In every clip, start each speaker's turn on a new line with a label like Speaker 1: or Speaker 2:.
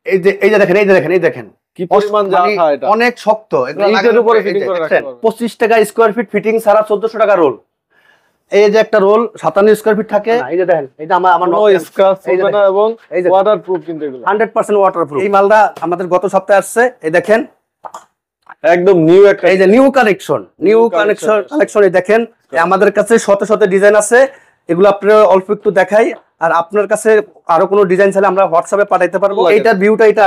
Speaker 1: এই যে দেখেন, এই দেখেন
Speaker 2: কি পরিমাণ জায়গা, এটা
Speaker 1: অনেক শক্ত।
Speaker 2: এগুলো ইটের উপরে ফিটিং করে রাখতে পারবেন।
Speaker 1: 25 টাকা স্কয়ার ফিট ফিটিং ছাড়া 1400 টাকা রোল। এই যে একটা রোল 57 স্কয়ার ফিট থাকে। এই যে দেখেন, এটা আমার
Speaker 2: নো স্ক্র্যাচ হবে না এবং ওয়াটারপ্রুফ, কিন্তু এগুলো
Speaker 1: 100% ওয়াটারপ্রুফ। এই মালটা আমাদের গত সপ্তাহে আসছে। এই দেখেন
Speaker 2: একদম নিউ একটা,
Speaker 1: এই যে নিউ কালেকশন এই দেখেন আমাদের কাছে শত শত ডিজাইন আছে। এগুলো আপনারা অল্প একটু দেখাই, আর আপনার কাছে আরো কোনো ডিজাইন চাইলে আমরা হোয়াটসঅ্যাপে পাঠাইতে পারবো। এইটার ভিউটা এটা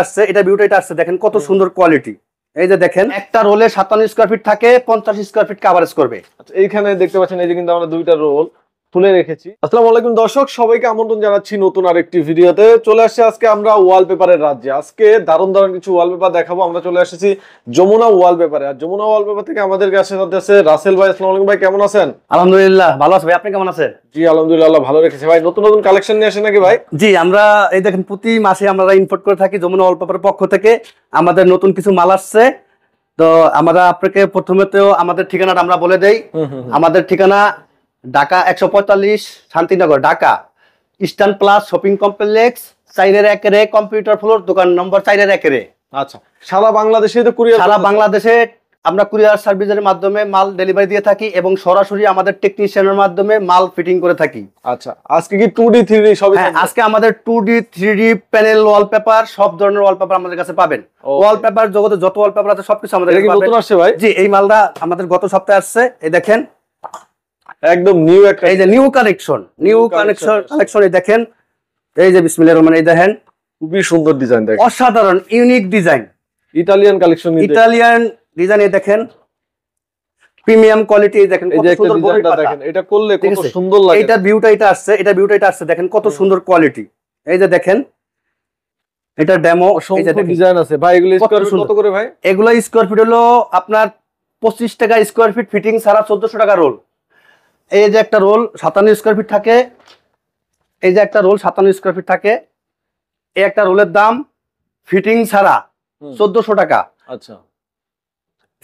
Speaker 1: আসছে, দেখেন কত সুন্দর কোয়ালিটি। এই যে দেখেন একটা রোলে 57 স্কয়ার ফিট থাকে, 50 স্কয়ার ফিট কভারেজ করবে।
Speaker 2: আচ্ছা, এইখানে দেখতে পাচ্ছেন এই যে কিন্তু আমরা দুইটা রোল তুলে রেখেছি। আসসালামু আলাইকুম দর্শক, সবাইকে আমন্ত্রণ জানাচ্ছি নতুন আরেকটি ভিডিওতে। চলে আসছে আজকে আমরা ওয়ালপেপারের রাজ্যে। আজকে দারুণ দারুণ কিছু ওয়ালপেপার দেখাবো। আমরা চলে এসেছি যমুনা ওয়ালপেপারে। আর যমুনা ওয়ালপেপার থেকে আমাদের কাছে আছে রাসেল ভাই। আসসালামু আলাইকুম ভাই, কেমন আছেন?
Speaker 1: আলহামদুলিল্লাহ ভালো আছি ভাই, আপনি কেমন আছেন?
Speaker 2: জি আলহামদুলিল্লাহ, ভালো রেখেছি ভাই। নতুন নতুন কালেকশন নিয়ে আসেন নাকি ভাই?
Speaker 1: জি, আমরা এই দেখেন প্রতি মাসে আমরা ইম্পোর্ট করে থাকি যমুনা ওয়ালপেপারের পক্ষ থেকে। আমাদের নতুন কিছু মাল আসছে, তো আমরা আপনাকে প্রথমে তো আমাদের ঠিকানাটা আমরা বলে দেই। আমাদের ঠিকানা Dhaka 145 Shantinagar, Dhaka eastern plus shopping complex 4-এর 1 কম্পিউটার ফ্লোর, দোকান নম্বর 4-এর 1।
Speaker 2: আচ্ছা, সারা বাংলাদেশে তো কুরিয়ার,
Speaker 1: সারা বাংলাদেশে আমরা কুরিয়ার সার্ভিসের মাধ্যমে মাল ডেলিভারি দিয়ে থাকি এবং সরাসরি আমাদের টেকনিশিয়ানের মাধ্যমে মাল ফিটিং করে থাকি।
Speaker 2: আচ্ছা, আজকে কি 2D 3D সবই?
Speaker 1: হ্যাঁ, আজকে আমাদের 2D 3D প্যানেল ওয়ালপেপার, সব ধরনের ওয়ালপেপার আমাদের কাছে পাবেন। ওয়ালপেপার জগতে যত ওয়ালপেপার আছে সবকিছু আমাদের কাছে পাবেন।
Speaker 2: নতুন আসছে ভাই?
Speaker 1: জি, এই মালটা আমাদের গত সপ্তাহে আসছে। এই দেখেন
Speaker 2: একদম নিউ একটা,
Speaker 1: এই যে নিউ কালেকশন এই দেখেন। এই যে বিসমিল্লাহির রহমানির রহিম, দেখেন
Speaker 2: খুবই সুন্দর ডিজাইন, দেখেন
Speaker 1: অসাধারণ unique design,
Speaker 2: Italian collection,
Speaker 1: Italian design. এই দেখেন প্রিমিয়াম কোয়ালিটি, দেখেন কত সুন্দর বডিটা, দেখেন
Speaker 2: এটা করলে কত সুন্দর লাগে।
Speaker 1: এটার ভিউটা এটা আসছে, দেখেন কত সুন্দর কোয়ালিটি। এই যে দেখেন এটা ডেমো, এই যে
Speaker 2: ডিজাইন আছে ভাই। এগুলো স্কয়ার ফিট কত করে ভাই?
Speaker 1: এগুলো স্কয়ার ফিট হলো আপনার 25 টাকা স্কয়ার ফিট ফিটিং ছাড়া 1400 টাকা রোল। এই যে একটা রোল 57 স্কয়ার ফিট থাকে, এই যে একটা রোল 57 স্কয়ার ফিট থাকে। এই একটা রোলের দাম ফিটিং ছাড়া 1400 টাকা।
Speaker 2: আচ্ছা,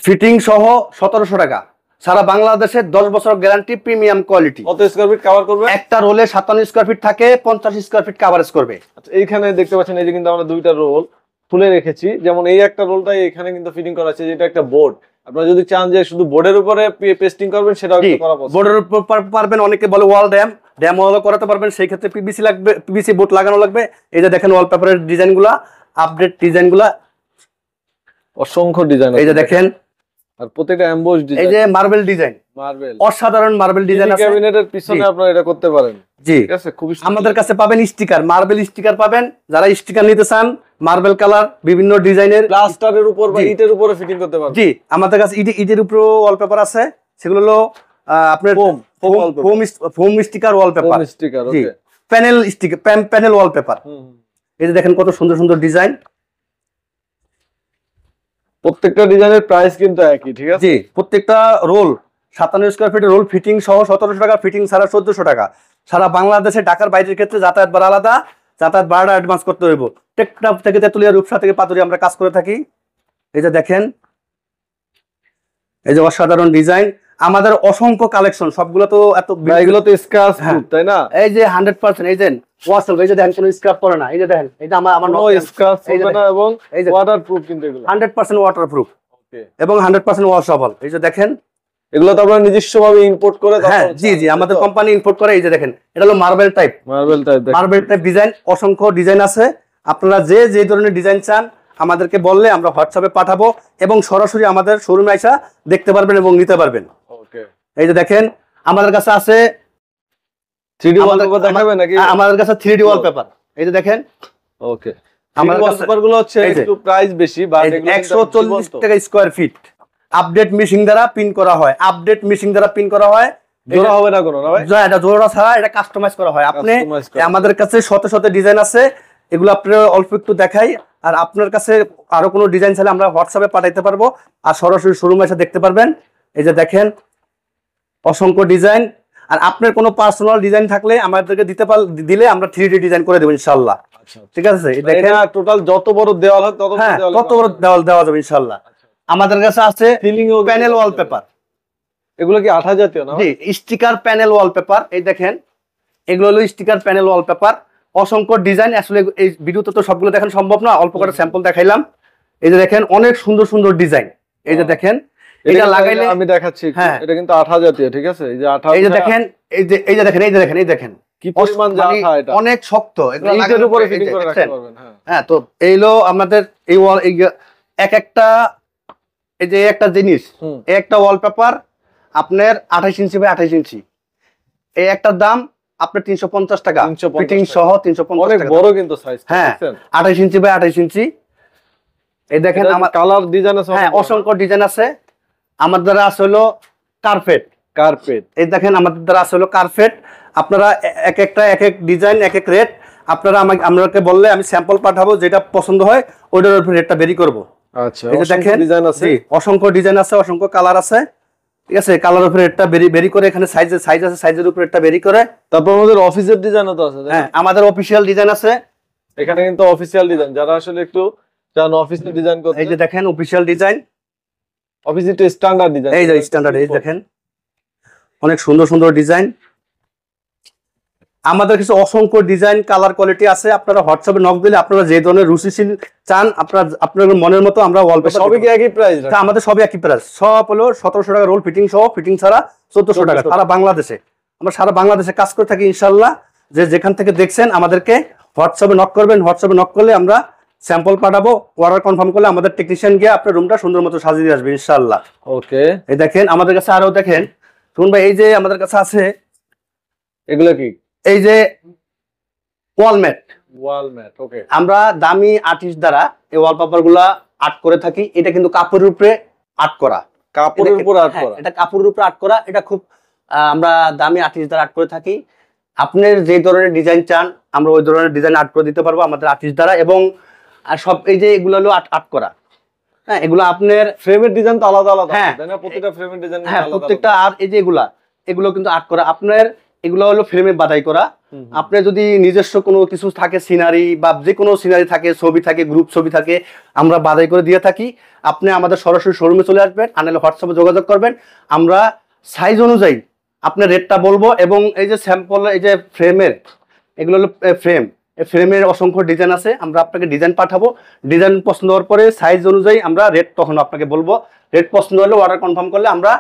Speaker 1: ফিটিং সহ 1700 টাকা। সারা বাংলাদেশে 10 বছর গ্যারান্টি, প্রিমিয়াম কোয়ালিটি।
Speaker 2: কত স্কয়ার ফিট কভার করবে?
Speaker 1: একটা রোলে 57 স্কয়ার ফিট থাকে, 50 স্কয়ার ফিট কভারেজ করবে।
Speaker 2: আচ্ছা, এইখানে দেখতে পাচ্ছেন এই যে কিন্তু আমরা দুইটা রোল তুলে রেখেছি। যেমন এই একটা রোলটাই এখানে কিন্তু ফিটিং করা আছে, যেটা একটা বোর্ড। আপনারা যদি চান যে শুধু বোর্ডের উপরে পেস্টিং করবেন, সেটাও কিন্তু করা পসিবল।
Speaker 1: বোর্ডের উপর পারবেন, অনেকে বলে ওয়াল ড্যাম ওয়াল করাতে পারবেন। সেই ক্ষেত্রে পিভিসি লাগবে, পিভিসি বোর্ড লাগানো লাগবে। এই যে দেখেন ওয়ালপেপারের ডিজাইনগুলো, আপডেট ডিজাইনগুলো,
Speaker 2: অসংখ্য ডিজাইন।
Speaker 1: এই যে দেখেন,
Speaker 2: আর প্রত্যেকটা এমবোস ডিজাইন।
Speaker 1: এই যে মার্বেল ডিজাইন, অসাধারণ মার্বেল ডিজাইন আছে।
Speaker 2: ক্যাবিনেটের পিছনে আপনারা এটা করতে পারেন।
Speaker 1: জি,
Speaker 2: ঠিক আছে, খুবই
Speaker 1: আমাদের কাছে পাবেন স্টিকার, মার্বেল স্টিকার পাবেন। যারা স্টিকার নিতে চান, মার্বেল কালার বিভিন্ন ডিজাইনের
Speaker 2: প্লাস্টারের উপর বা ইটের উপরে ফিটিং করতে পারবেন।
Speaker 1: জি, আমাদের কাছে ইটের উপরে ওয়ালপেপার আছে। সেগুলো হলো আপনার ফোম স্টিকার ওয়ালপেপার, জি, প্যানেল স্টিকার, প্যানেল ওয়ালপেপার। এই যে দেখেন কত সুন্দর সুন্দর ডিজাইন।
Speaker 2: প্রত্যেকটা ডিজাইনের প্রাইস কিন্তু একই, ঠিক আছে?
Speaker 1: জি, প্রত্যেকটা রোল 57 স্কয়ার ফিটের রোল ফিটিং সহ 1700 টাকা, ফিটিং ছাড়া 1400 টাকা। সারা বাংলাদেশে ঢাকার বাইরের ক্ষেত্রে যাতায়াত ভাড়া আলাদা, যাতায়াত ভাড়াটা অ্যাডভান্স করতে হইব। টেকনাফ থেকে তেতুলিয়া, রূপসা থেকে পাতুরি আমরা কাজ করে থাকি। এই যে দেখেন, এই যে অসাধারণ ডিজাইন, আমাদের অসংখ্য কালেকশন। সবগুলো তো এত,
Speaker 2: এগুলো তো স্ক্র্যাচ প্রুফ, তাই না?
Speaker 1: এই যে 100%, এই যে ওয়াশল, এই যে দেখেন কোনো স্ক্র্যাপ করে না। এই যে দেখেন, এটা আমার
Speaker 2: নো স্ক্র্যাচ হবে না এবং ওয়াটারপ্রুফ, কিন্তু এগুলো
Speaker 1: 100% ওয়াটারপ্রুফ এবং 100% ওয়াশেবল। এই যে দেখেন,
Speaker 2: এগুলো তো আপনারা নিজস্বভাবে ইম্পোর্ট করে?
Speaker 1: হ্যাঁ, জি জি, আমাদের কোম্পানি ইম্পোর্ট করে। এই যে দেখেন, এটা হলো মার্বেল টাইপ ডিজাইন। অসংখ্য ডিজাইন আছে। আপনারা যে ধরনের ডিজাইন চান আমাদেরকে বললে আমরা হোয়াটসঅ্যাপে পাঠাবো এবং সরাসরি আমাদের শোরুমে এসে দেখতে পারবেন এবং নিতে পারবেন।
Speaker 2: ওকে,
Speaker 1: এই যে দেখেন আমাদের কাছে আছে
Speaker 2: 3D ওয়ালপেপার, দেখাবেন নাকি?
Speaker 1: আমাদের কাছে 3D ওয়ালপেপার। এই যে দেখেন,
Speaker 2: ওকে, আমাদের ওয়ালপেপারগুলো হচ্ছে একটু প্রাইস বেশি, বাট এগুলো
Speaker 1: 140 টাকা স্কয়ার ফিট। আপডেট মেশিং দ্বারা প্রিন্ট করা হয়,
Speaker 2: জোড়া হবে না কোনো, না ভাই?
Speaker 1: এটা জোড়া ছাড়া, এটা কাস্টমাইজ করা হয়। আপনি আমাদের কাছে শত শত ডিজাইন আছে, এগুলো আপনারা অল্প একটু দেখাই। আর আপনার কাছে আরো কোনো ডিজাইন চাইলে আমরা হোয়াটসঅ্যাপে পাঠাইতে পারবো, আর সরাসরি শোরুমে এসে দেখতে পারবেন। এই যে দেখেন অসংখ্য ডিজাইন। আর আপনার কোনো পার্সোনাল ডিজাইন থাকলে আমাদেরকে দিলে আমরা 3D ডিজাইন করে দেবো ইনশাআল্লাহ। ঠিক আছে, দেখেন
Speaker 2: টোটাল যত বড় দেওয়াল হয় তত
Speaker 1: বড় দেওয়াল দেওয়া যাবে ইনশাআল্লাহ। আমাদের কাছে আছে প্যানেল ওয়ালপেপার।
Speaker 2: এগুলো কি 8 জাতীয় না?
Speaker 1: জি, স্টিকার প্যানেল ওয়ালপেপার। এই দেখেন, এগুলো হলো স্টিকার প্যানেল ওয়ালপেপার। অসংখ্য ডিজাইন। আসলে এই ভিডিওতে তো সবগুলো দেখানো সম্ভব না, অল্প করে স্যাম্পল দেখাইলাম। এই যে দেখেন অনেক সুন্দর সুন্দর ডিজাইন। এই যে দেখেন এটা লাগাইলে
Speaker 2: আমি দেখাচ্ছি,
Speaker 1: হ্যাঁ
Speaker 2: এটা কিন্তু আঠা জাতীয়, ঠিক আছে? এই যে আঠা,
Speaker 1: এই যে দেখেন, এই যে দেখেন, এই দেখেন
Speaker 2: কি পরিমাণ যে
Speaker 1: মানে
Speaker 2: আঠা, এটা
Speaker 1: অনেক শক্ত। এগুলো
Speaker 2: ইটের উপরে ফিটিং করে রাখতে পারবেন।
Speaker 1: হ্যাঁ, তো এইলো আমাদের এই ওয়াল, এই এক একটা, এই যে একটা জিনিস, এই একটা ওয়ালপেপার আপনার 28 ইঞ্চি বাই 28 ইঞ্চি, এই একটার দাম আপনার 350 টাকা, ফিটিং সহ 350
Speaker 2: অনেক
Speaker 1: টাকা।
Speaker 2: বড় কিন্তু সাইজ।
Speaker 1: হ্যাঁ, 28 ইঞ্চি বাই 28 ইঞ্চি। এই দেখেন আমার
Speaker 2: কালার ডিজাইন আছে,
Speaker 1: হ্যাঁ অসংখ্য ডিজাইন আছে। আমার দ্বারা আছে হলো কার্পেট। এই দেখেন আমাদের দ্বারা আছে হলো কার্পেট। আপনারা এক একটা এক এক ডিজাইন, এক এক রেট। আপনারা আমাকে বললে আমি স্যাম্পল পাঠাবো, যেটা পছন্দ হয় ওইটার উপর রেটটা বেরি করব।
Speaker 2: আচ্ছা,
Speaker 1: এই যে দেখেন
Speaker 2: ডিজাইন আছে,
Speaker 1: অসংখ্য ডিজাইন আছে, অসংখ্য কালার আছে, ঠিক আছে? কালার উপরে রেটটা বেরি করে, এখানে সাইজ আছে, সাইজের উপরে রেটটা বেরি করে।
Speaker 2: তারপর আমাদের অফিসের ডিজাইনও তো আছে।
Speaker 1: হ্যাঁ, আমাদের অফিশিয়াল ডিজাইন আছে।
Speaker 2: এখানে কিন্তু অফিসিয়াল ডিজাইন, যারা আসলে একটু চান অফিসিয়াল ডিজাইন করতে,
Speaker 1: এই যে দেখেন official design,
Speaker 2: official standard design.
Speaker 1: এই যে স্ট্যান্ডার্ড, এই দেখেন অনেক সুন্দর সুন্দর ডিজাইন। আমাদের কিছু অসংখ্য ডিজাইন, কালার কোয়ালিটি আছে। আপনারা হোয়াটসঅ্যাপে নক দিলে আপনারা যে ধরনের রুচিশীল চান, আপনার মনের মতো আমরা ওয়ালপেপার।
Speaker 2: সবই কি একই প্রাইস?
Speaker 1: আমাদের সবই একই প্রাইস। সব হলো 1700 টাকা রোল, ফিটিং সহ, ফিটিং ছাড়া 1400 টাকা। সারা বাংলাদেশে আমরা সারা বাংলাদেশে কাজ করে থাকি ইনশাল্লাহ। যে যেখান থেকে দেখছেন আমাদেরকে হোয়াটসঅ্যাপে নক করবেন। হোয়াটসঅ্যাপে নক করলে আমরা স্যাম্পল পাঠাবো, অর্ডার কনফার্ম করলে আমাদের টেকনিশিয়ান গিয়ে আপনার রুমটা সুন্দর মতো সাজিয়ে দিয়ে আসবে ইনশাল্লাহ।
Speaker 2: ওকে,
Speaker 1: এই দেখেন আমাদের কাছে আরো দেখেন শুনুন ভাই, এই যে আমাদের কাছে আছে
Speaker 2: এগুলো কি?
Speaker 1: এই যে ওয়ালম্যাট।
Speaker 2: ওকে,
Speaker 1: আমরা দামি আর্টিস্ট দ্বারা এই ওয়ালপেপার গুলা আর্ট করে থাকি। এটা কিন্তু কাপড়ের উপরে আর্ট করা,
Speaker 2: কাপড়ের উপর আর্ট করা।
Speaker 1: এটা কাপড়ের উপরে আর্ট করা। এটা খুব আমরা দামি আর্টিস্ট দ্বারা আর্ট করে থাকি। আপনার যে ধরনের ডিজাইন চান আমরা ওই ধরনের ডিজাইন আর্ট করে দিতে পারবো আমাদের আর্টিস্ট দ্বারা। এবং সব এই যে এগুলো হলো আর্ট করা। হ্যাঁ, এগুলো আপনার
Speaker 2: ফ্রেমের ডিজাইন তো আলাদা আলাদা,
Speaker 1: হ্যাঁ
Speaker 2: তাই না? প্রত্যেকটা ফ্রেমের ডিজাইন,
Speaker 1: হ্যাঁ প্রত্যেকটা। আর এই যে এগুলো কিন্তু আর্ট করা আপনার, এগুলো হলো ফ্রেমে বাধাই করা। আপনার যদি নিজস্ব কোনো কিছু থাকে, সিনারি বা যে কোনো সিনারি থাকে, ছবি থাকে, গ্রুপ ছবি থাকে, আমরা বাধাই করে দিয়ে থাকি। আপনি আমাদের সরাসরি শোরুমে চলে আসবেন, আনালে হোয়াটসঅ্যাপে যোগাযোগ করবেন। আমরা সাইজ অনুযায়ী আপনার রেটটা বলবো। এবং এই যে স্যাম্পল, এই যে ফ্রেমের, এগুলো হলো ফ্রেম। এই ফ্রেমের অসংখ্য ডিজাইন আছে, আমরা আপনাকে ডিজাইন পাঠাবো। ডিজাইন পছন্দ হওয়ার পরে সাইজ অনুযায়ী আমরা রেট তখন আপনাকে বলবো। রেট পছন্দ হলে অর্ডার কনফার্ম করলে আমরা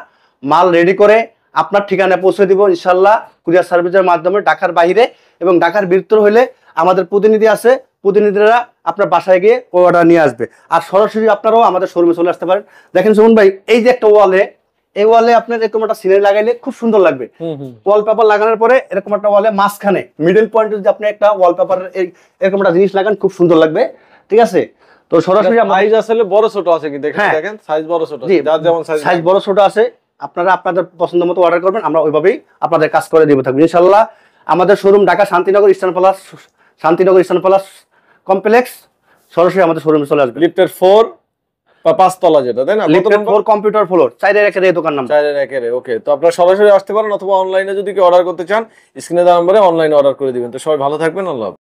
Speaker 1: মাল রেডি করে আপনার ঠিকানায় পৌঁছে দিব ইনশাল্লাহ, কুরিয়ার সার্ভিসের মাধ্যমে। ঢাকার বাইরে এবং ঢাকার ভিতর হলে আমাদের প্রতিনিধি আছে, প্রতিনিধিরা আপনার বাসায় গিয়ে অর্ডার নিয়ে আসবে। আর সরাসরি আপনারাও আমাদের শোরুমে চলে আসতে পারেন। দেখেন সুমন ভাই, এই যে একটা ওয়ালে, এই ওয়ালে আপনার এরকম একটা সিনারি লাগাইলে খুব সুন্দর লাগবে। ওয়ালপেপার লাগানোর পরে এরকম একটা ওয়ালে মাঝখানে মিডল পয়েন্টে যদি আপনি একটা ওয়ালপেপার এরকম একটা জিনিস লাগান, খুব সুন্দর লাগবে, ঠিক আছে? তো সরাসরি
Speaker 2: সাইজ আসলে বড় ছোট আছে কি দেখেন, সাইজ বড় ছোট, যার যেমন
Speaker 1: সাইজ বড় ছোট আছে। আপনারা আপনাদের পছন্দ মতো অর্ডার করবেন, আমরা ওইভাবেই আপনাদের কাজ করে দিব থাকবো ইনশাল্লাহ। আমাদের showroom Dhaka Shantinagar eastern plus complex. সরাসরি আমাদের শোরুমে চলে আসবে।
Speaker 2: লিফটের 4 বা 5 তলা যেটা, তাই না?
Speaker 1: লিফটের 4 কম্পিউটার ফ্লোর 4-এর 1-এর এই দোকান নাম্বার
Speaker 2: 4-এর 1-এর। ওকে, তো আপনারা সরাসরি আসতে পারেন, অথবা অনলাইনে যদি কেউ অর্ডার করতে চান স্ক্রিনে দেওয়া নম্বরে অনলাইনে অর্ডার করে দিবেন। তো সবাই ভালো থাকবেন, আল্লাহ হাফেজ।